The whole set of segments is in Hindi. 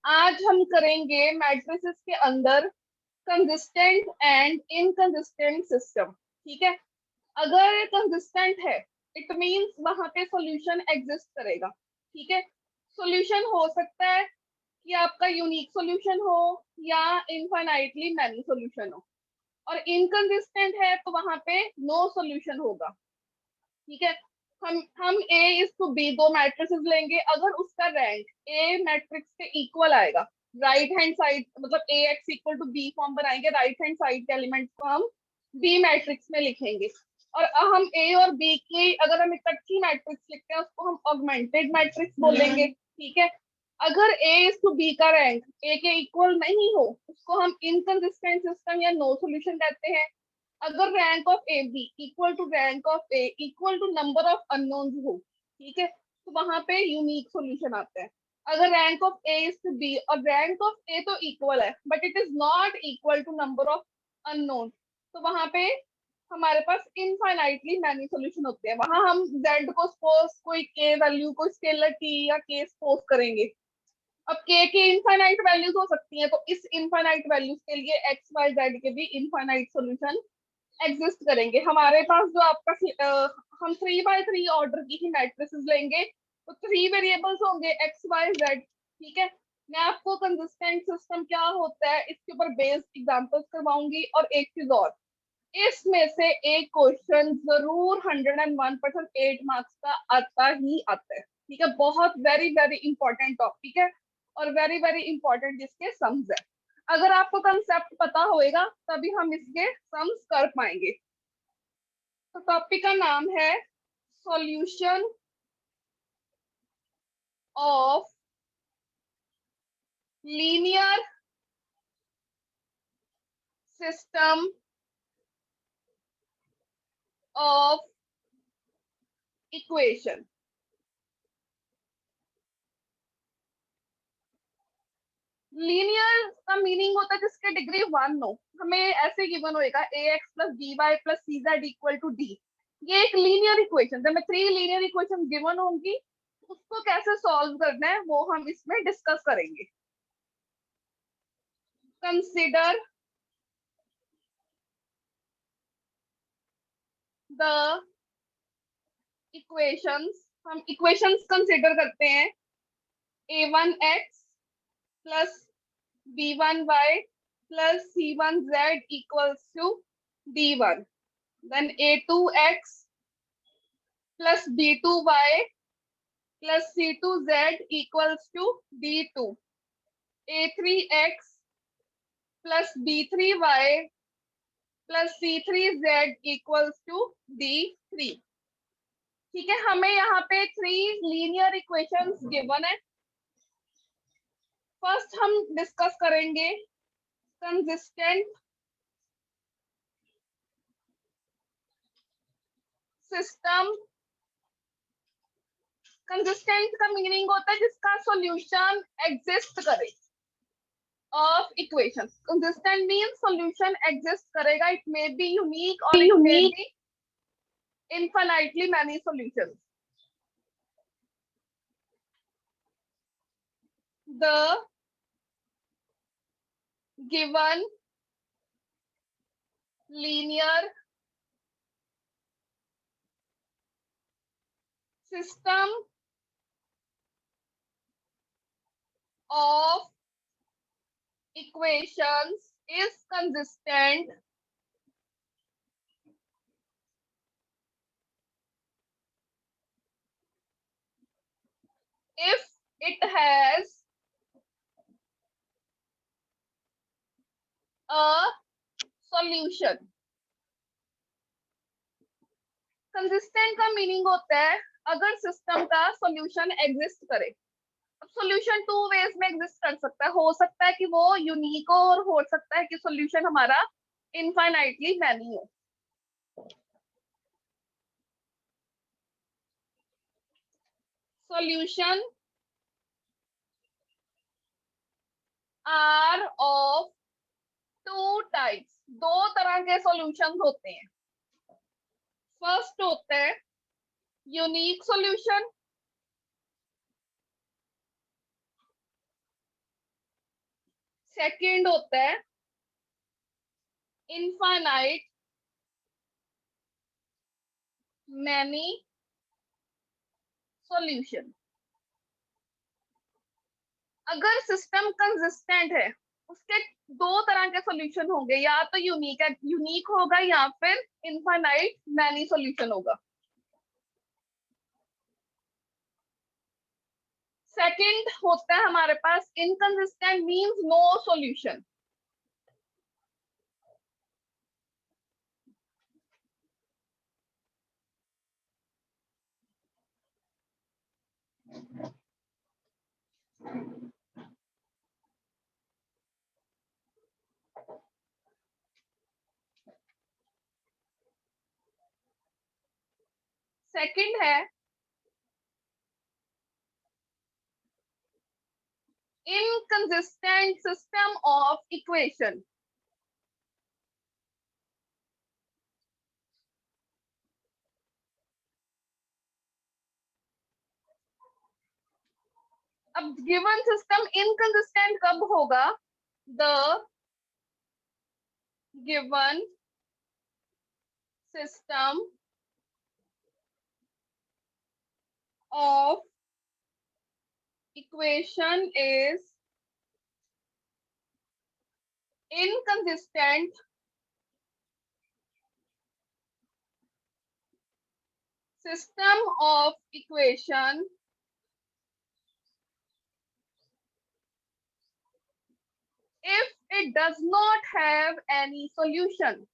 आज हम करेंगे मैट्रिसेस के अंदर कंसिस्टेंट एंड इनकंसिस्टेंट सिस्टम। ठीक है। अगर कंसिस्टेंट है इट मींस वहां पे सॉल्यूशन एग्जिस्ट करेगा। ठीक है। सॉल्यूशन हो सकता है कि आपका यूनिक सॉल्यूशन हो या इनफाइनाइटली मैनी सॉल्यूशन हो। और इनकंसिस्टेंट है तो वहां पे नो सॉल्यूशन होगा। ठीक है। हम ए इज टू बी दो मैट्रिसेस लेंगे, अगर उसका रैंक ए मैट्रिक्स के इक्वल आएगा, राइट हैंड साइड मतलब A X equal to B form बनाएंगे, राइट हैंड साइड के एलिमेंट को हम बी मैट्रिक्स में लिखेंगे। और हम ए और बी की अगर हम इकट्ठी मैट्रिक्स लिखते हैं उसको हम ऑगमेंटेड मैट्रिक्स बोलेंगे। ठीक है। अगर ए इज टू बी का रैंक ए के इक्वल नहीं हो उसको हम इनकंसिस्टेंट सिस्टम या नो सॉल्यूशन कहते हैं। अगर rank of A B equal to rank of A equal to number of unknowns हो, ठीक है, तो वहां पे यूनिक सॉल्यूशन आता है। अगर rank of A is to B और रैंक ऑफ ए तो इक्वल है but it is not equal to number of unknown, तो वहां पे हमारे पास इनफाइनाइटली मैनी सॉल्यूशन होते हैं। वहां हम जेड को सपोज कोई के वैल्यू को स्केलर टी या के सपोज करेंगे। अब के की इनफाइनाइट वैल्यूज हो सकती हैं, तो इस इनफाइनाइट वैल्यूज के लिए एक्स वाई जेड के भी इनफाइनाइट सॉल्यूशन एग्जिस्ट करेंगे। हमारे पास जो आपका हम 3 बाय 3 ऑर्डर की ही मैट्रिसेस लेंगे तो 3 वेरिएबल्स होंगे एक्स वाई जेड। ठीक है। मैं आपको कंसिस्टेंट सिस्टम क्या होता है इसके ऊपर बेस्ड एग्जांपल्स करवाऊंगी। और एक चीज और, इसमें से एक क्वेश्चन जरूर 101% 8 मार्क्स का आता ही आता है। ठीक है। बहुत वेरी वेरी इंपॉर्टेंट टॉपिक है और वेरी वेरी इंपॉर्टेंट जिसके सम्स है। अगर आपको कंसेप्ट पता होएगा तभी हम इसके सम्स कर पाएंगे। तो टॉपिक का नाम है solution of linear system of equation. Linear का मीनिंग होता है जिसके डिग्री 1 हो। हमें ऐसे गिवन होएगा A X plus B Y plus C Z equal to D. ये एक लीनियर इक्वेशन, जब मैं 3 लीनियर इक्वेशन गिवन होंगी उसको कैसे सॉल्व करना है वो हम इसमें डिस्कस करेंगे। Consider the equations. हम इक्वेशंस कंसिडर करते हैं। a1x plus b1y plus c1z equals to d1। Then a2x plus b2y plus c2z equals to d2। a3x plus b3y plus c3z equals to d3। ठीक है। हमें यहाँ पे 3 लीनियर इक्वेशंस गिवन है। फर्स्ट हम डिस्कस करेंगे कंसिस्टेंट सिस्टम। कंसिस्टेंट का मीनिंग होता है जिसका सॉल्यूशन एग्जिस्ट करे of equation. Consistent means solution exist करेगा, इट मे बी यूनिक और it may unique be infinitely many solutions. The given linear system of equations is consistent if it has a solution. Consistent का मीनिंग होता है अगर सिस्टम का सॉल्यूशन एग्जिस्ट करे। अब सॉल्यूशन 2 वेज में एग्जिस्ट कर सकता है। हो सकता है कि वो यूनिक हो और हो सकता है कि सॉल्यूशन हमारा इनफाइनाइटली मैनी हो। Solution are of 2 types. 2 तरह के सॉल्यूशंस होते हैं। फर्स्ट होता है यूनिक सॉल्यूशन सेकंड होता है इनफाइनाइट मैनी सॉल्यूशन। अगर सिस्टम कंसिस्टेंट है, उसके दो तरह के सॉल्यूशन होंगे, या तो यूनिक होगा या फिर इनफाइनाइट मैनी सॉल्यूशन होगा। सेकंड होता है हमारे पास inconsistent means no solution. Second है inconsistent system of equation। अब गिवन सिस्टम इनकंसिस्टेंट कब होगा? The given system of equation is inconsistent system of equation if it does not have any solution।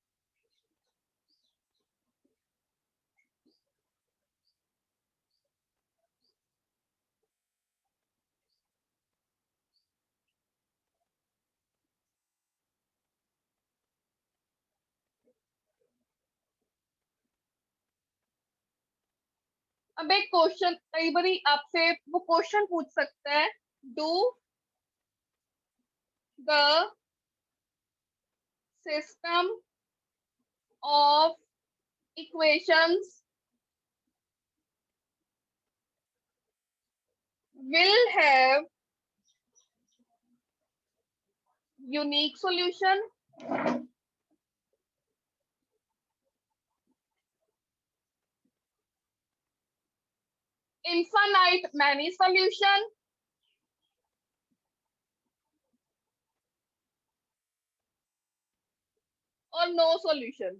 अब एक क्वेश्चन, कई बार आपसे वो क्वेश्चन पूछ सकता है, do the system of equations will have unique solution? Infinite many solution? और नो सॉल्यूशन?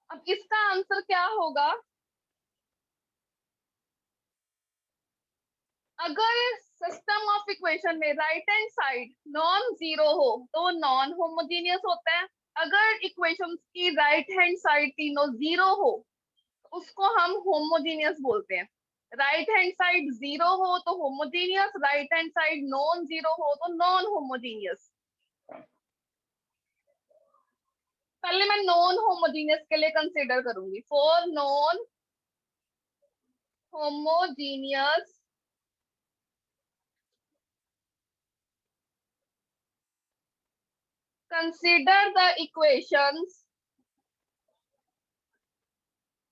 अब इसका आंसर क्या होगा? अगर सिस्टम ऑफ इक्वेशन में right hand side non zero हो तो नॉन होमोजीनियस होता है। अगर इक्वेशंस की राइट हैंड साइड तीनों जीरो हो उसको हम होमोजीनियस बोलते हैं। राइट हैंड साइड जीरो हो तो homogeneous, right hand side non zero हो तो नॉन होमोजीनियस। पहले मैं नॉन होमोजीनियस के लिए कंसीडर करूंगी। For non homogeneous consider the equations.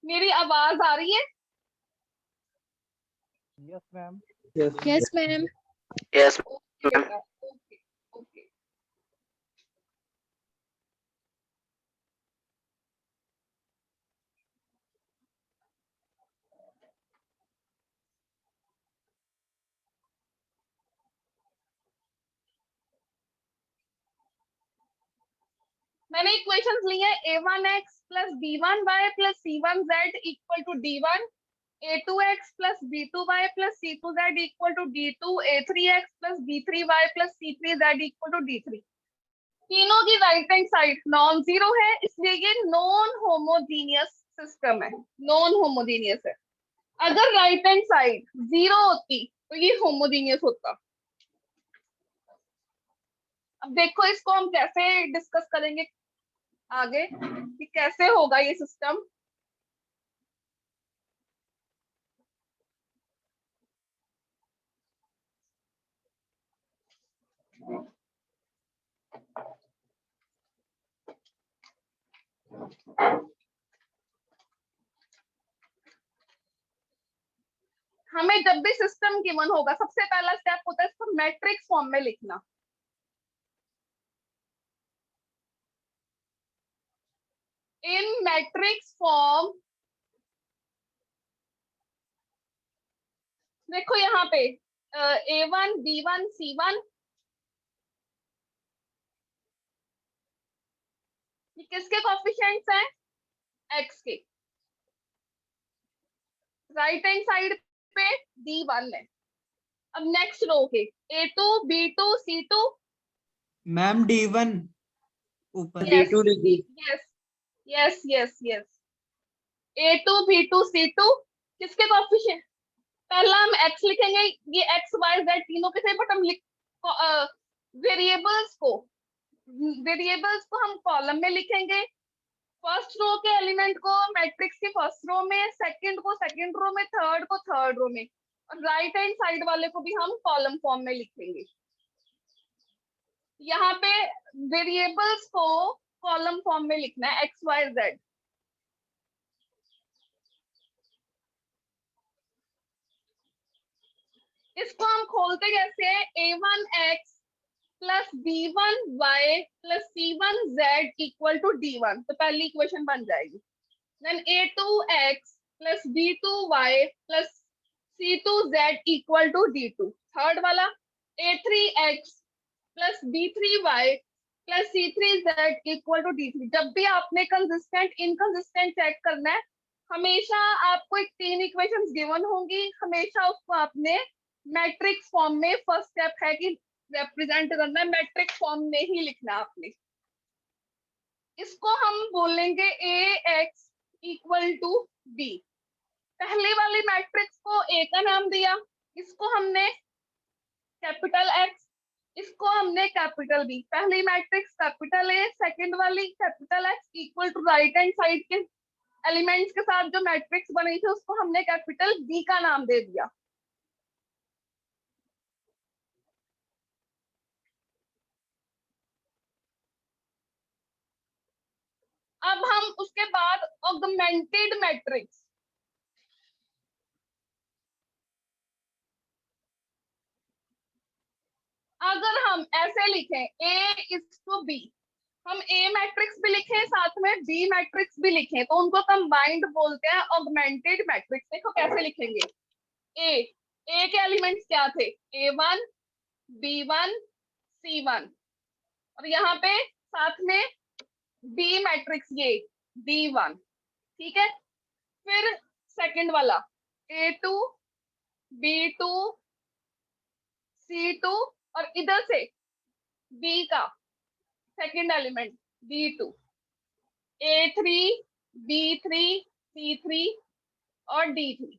मेरी आवाज आ रही है? Yes ma'am. Yes ma'am. Yes okay okay okay. मैंने इक्वेशंस ली है a1x plus b1y plus c1z equal to d1, a2x plus b2y plus c2z equal to d2, a3x plus b3y plus c3z equal to d3। तीनों की right hand side non zero है, इसलिए ये नॉन होमोजीनियस सिस्टम है, नॉन होमोजीनियस है। अगर राइट हैंड साइड जीरो होती तो ये होमोजीनियस होता। अब देखो इसको हम कैसे डिस्कस करेंगे आगे कि कैसे होगा ये सिस्टम। हमें जब भी सिस्टम गिवन होगा सबसे पहला स्टेप होता है इसको मैट्रिक्स फॉर्म में लिखना। इन मैट्रिक्स फॉर्म, देखो यहाँ पे A1 B1 C1, ये किसके कॉफिशिएंट्स हैं? एक्स के। राइट हैंड साइड पे D1 है। अब नेक्स्ट रो के A2 B2 C2, ma'am D1 ऊपर यस D2 लिखी। Yes yes yes yes, A2 B2 C2 किसके कॉफिशिएंट? पहला हम x लिखेंगे, ये x y z तीनों के थे, बट हम वेरिएबल्स को हम कॉलम में लिखेंगे। फर्स्ट रो के एलिमेंट को मैट्रिक्स के फर्स्ट रो में, सेकंड को सेकंड रो में, थर्ड को थर्ड रो में, और राइट हैंड साइड वाले को भी हम कॉलम फॉर्म में लिखेंगे। यहाँ पे वेरिएबल्स को कॉलम फॉर्म में लिखना है x y z। इसको हम खोलते कैसे हैं? A1x plus B1y plus C1z equal to D1, तो पहली इक्वेशन बन जाएगी। Then A2x plus B2y plus C2z equal to D2। Third वाला A3x plus B3y plus C3z equal to D3। जब भी आपने कंसिस्टेंट इनकंसिस्टेंट चेक करना है, हमेशा आपको एक 3 इक्वेशंस गिवन होंगी, हमेशा उसको आपने मैट्रिक्स फॉर्म में, फर्स्ट स्टेप है कि रिप्रेजेंट करना है, मैट्रिक्स फॉर्म में ही लिखना आपने। इसको हम बोलेंगे AX इक्वल टू B। पहले वाली मैट्रिक्स को A का नाम दिया, इसको हमने कैपिटल X, इसको हमने कैपिटल B। पहली मैट्रिक्स कैपिटल A, सेकंड वाली capital X equal to right hand side के एलिमेंट्स के साथ जो मैट्रिक्स बनी थी उसको हमने कैपिटल B का नाम दे दिया। अब हम उसके बाद ऑगमेंटेड मैट्रिक्स, अगर हम ऐसे लिखें A इज टू B, हम A मैट्रिक्स भी लिखें साथ में B मैट्रिक्स भी लिखें, तो उनको कंबाइंड बोलते हैं ऑगमेंटेड मैट्रिक्स। देखो कैसे लिखेंगे। A के एलिमेंट्स क्या थे? A1 B1 C1, और यहाँ पे साथ में B मैट्रिक्स ये D1, ठीक है। फिर सेकंड वाला A2 B2 C2, और इधर से B का second element D2, A3 B3 C3 और D3।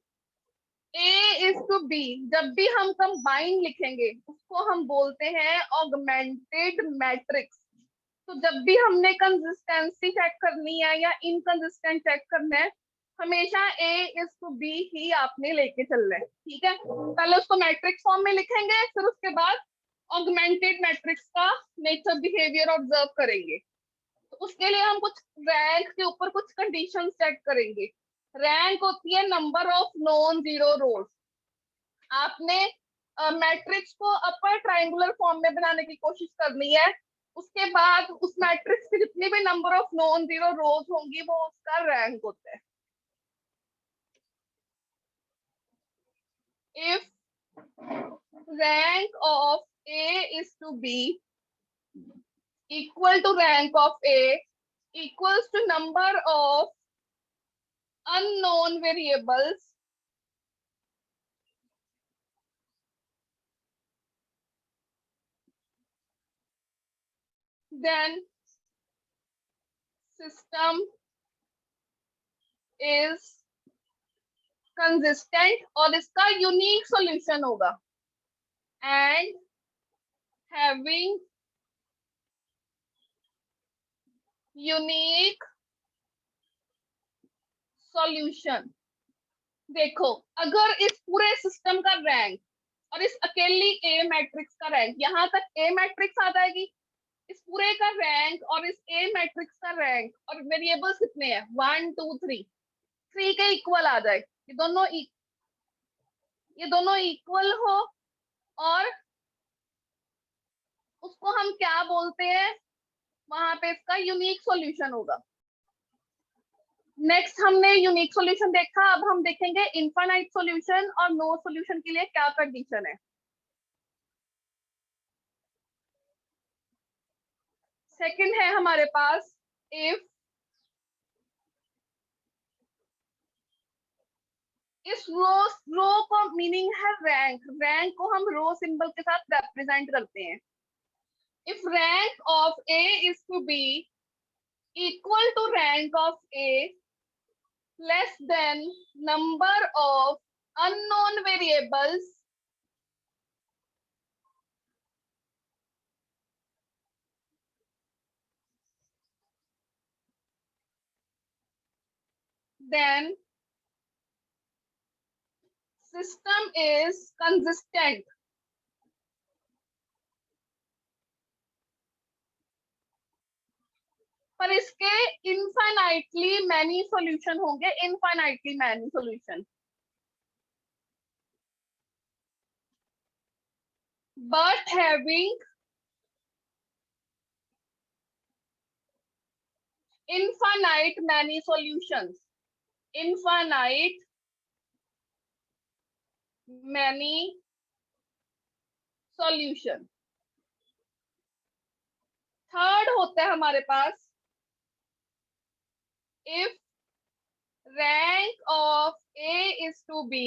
A is to B जब भी हम कंबाइन लिखेंगे उसको हम बोलते हैं ऑगमेंटेड मैट्रिक्स। तो जब भी हमने कंसिस्टेंसी चेक करनी है या इनकंसिस्टेंट चेक करना है, हमेशा A इज टू B ही आपने लेके चलना है, ठीक है। पहले उसको मैट्रिक्स फॉर्म में लिखेंगे, फिर उसके बाद ऑगमेंटेड मैट्रिक्स का नेचर बिहेवियर ऑब्जर्व करेंगे। तो उसके लिए हम कुछ रैंक के ऊपर कुछ कंडीशंस चेक करेंगे। रैंक होती है नंबर ऑफ नॉन जीरो रोज। आपने मैट्रिक्स को अपर ट्रायंगुलर फॉर्म में बनाने की कोशिश करनी है, उसके बाद उस मैट्रिक्स की जितनी भी नंबर ऑफ नॉन जीरो रोज होंगी वो उसका रैंक होता है। If rank of A is to B equal to rank of A equals to number of unknown variables, then system is consistent और इसका यूनिक सॉल्यूशन होगा, and having यूनिक सॉल्यूशन। देखो अगर इस पूरे सिस्टम का रैंक और इस अकेली A मैट्रिक्स का रैंक, यहाँ तक A मैट्रिक्स आ जाएगी, इस पूरे का रैंक और इस A मैट्रिक्स का रैंक और वेरिएबल्स कितने हैं 1 2 3 के इक्वल आ जाए, ये दोनों ये दोनों इक्वल हो, और उसको हम क्या बोलते हैं, वहां पे इसका यूनिक सॉल्यूशन होगा। नेक्स्ट हमने यूनिक सॉल्यूशन देखा, अब हम देखेंगे इनफाइनाइट सॉल्यूशन और नो सॉल्यूशन के लिए क्या कंडीशन है। सेकंड है हमारे पास इफ इस रो को मीनिंग है रैंक, रैंक को हम रो सिंबल के साथ रिप्रेजेंट करते हैं। If rank of A is to B equal to rank of A less than number of unknown variables, then system is consistent। पर इसके इनफाइनाइटली मैनी सॉल्यूशन होंगे, infinitely many solution, but having infinite many solutions, infinite many solution। Third होता है हमारे पास if rank of A is to be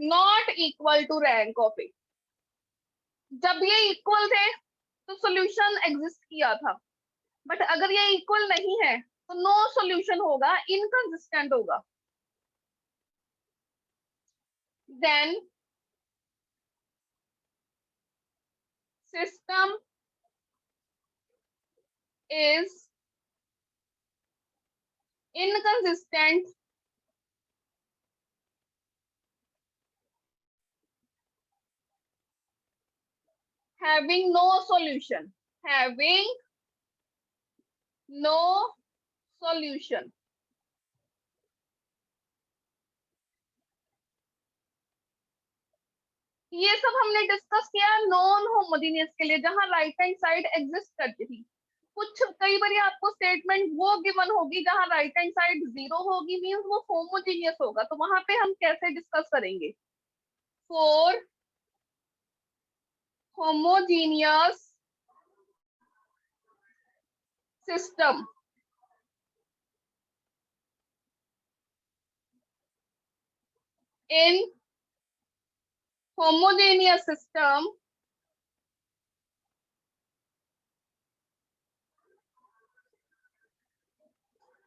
not equal to rank of A। जब ये इक्वल थे तो सॉल्यूशन एग्जिस्ट किया था, बट अगर ये इक्वल नहीं है तो नो सॉल्यूशन होगा, इनकंसिस्टेंट होगा। Then system is inconsistent having no solution, having no solution। ये सब हमने डिस्कस किया नॉन होमोजेनियस के लिए, जहां राइट हैंड साइड एग्जिस्ट करती थी। कुछ कई बार आपको स्टेटमेंट वो गिवन होगी जहां राइट हैंड साइड 0 होगी, मींस वो होमोजेनियस होगा, तो वहां पे हम कैसे डिस्कस करेंगे। For homogeneous system in homogeneous system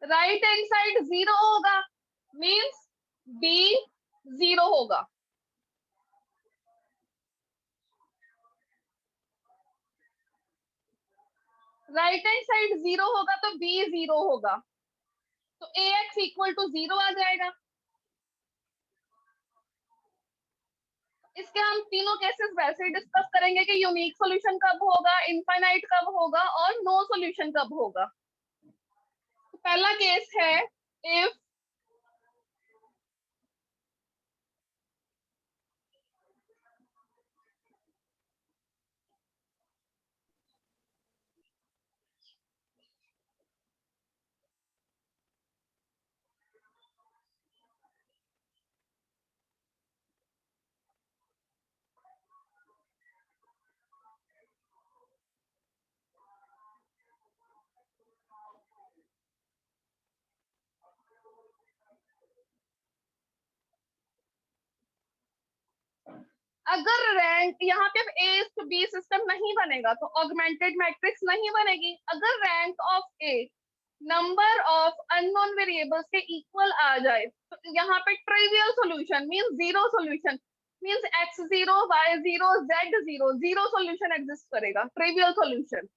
right hand side 0 होगा, मींस बी 0 होगा। राइट हैंड साइड 0 होगा तो बी 0 होगा, तो ए एक्स इक्वल टू 0 आ जाएगा। इसके हम तीनों केसेस वैसे ही डिस्कस करेंगे कि यूनिक सॉल्यूशन कब होगा, इनफाइनाइट कब होगा और नो सॉल्यूशन कब होगा। तो पहला केस है इफ अगर रैंक यहाँ पे ए टू बी सिस्टम नहीं बनेगा तो ऑगमेंटेड मैट्रिक्स नहीं बनेगी। अगर rank of A number of unknown variables के इक्वल आ जाए तो यहाँ पे trivial solution means zero solution, means x0 y0 z0 zero solution exist करेगा, ट्रिवियल सॉल्यूशन।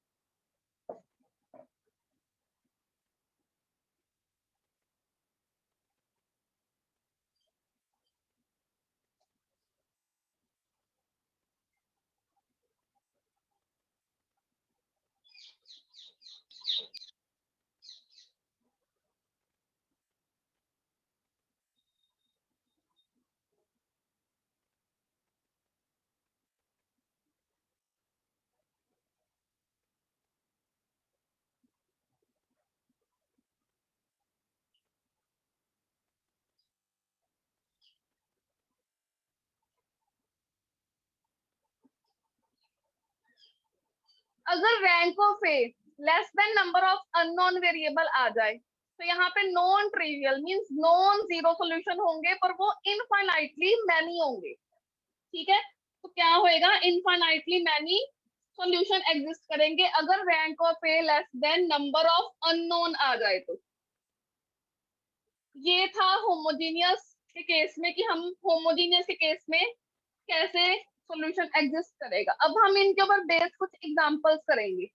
अगर rank of A less than number of unknown variable आ जाए, तो यहाँ पे non trivial means non zero solution होंगे, पर वो इनफाइनाइटली मैनी होंगे। ठीक है, तो क्या होएगा, इनफाइनाइटली मैनी सॉल्यूशन एग्जिस्ट करेंगे अगर rank of A less than number of unknown आ जाए तो। ये था होमोजीनियस के केस में कि हम होमोजीनियस के केस में कैसे सॉल्यूशन एग्जिस्ट करेगा। अब हम इनके ऊपर बेस कुछ एग्जांपल्स करेंगे।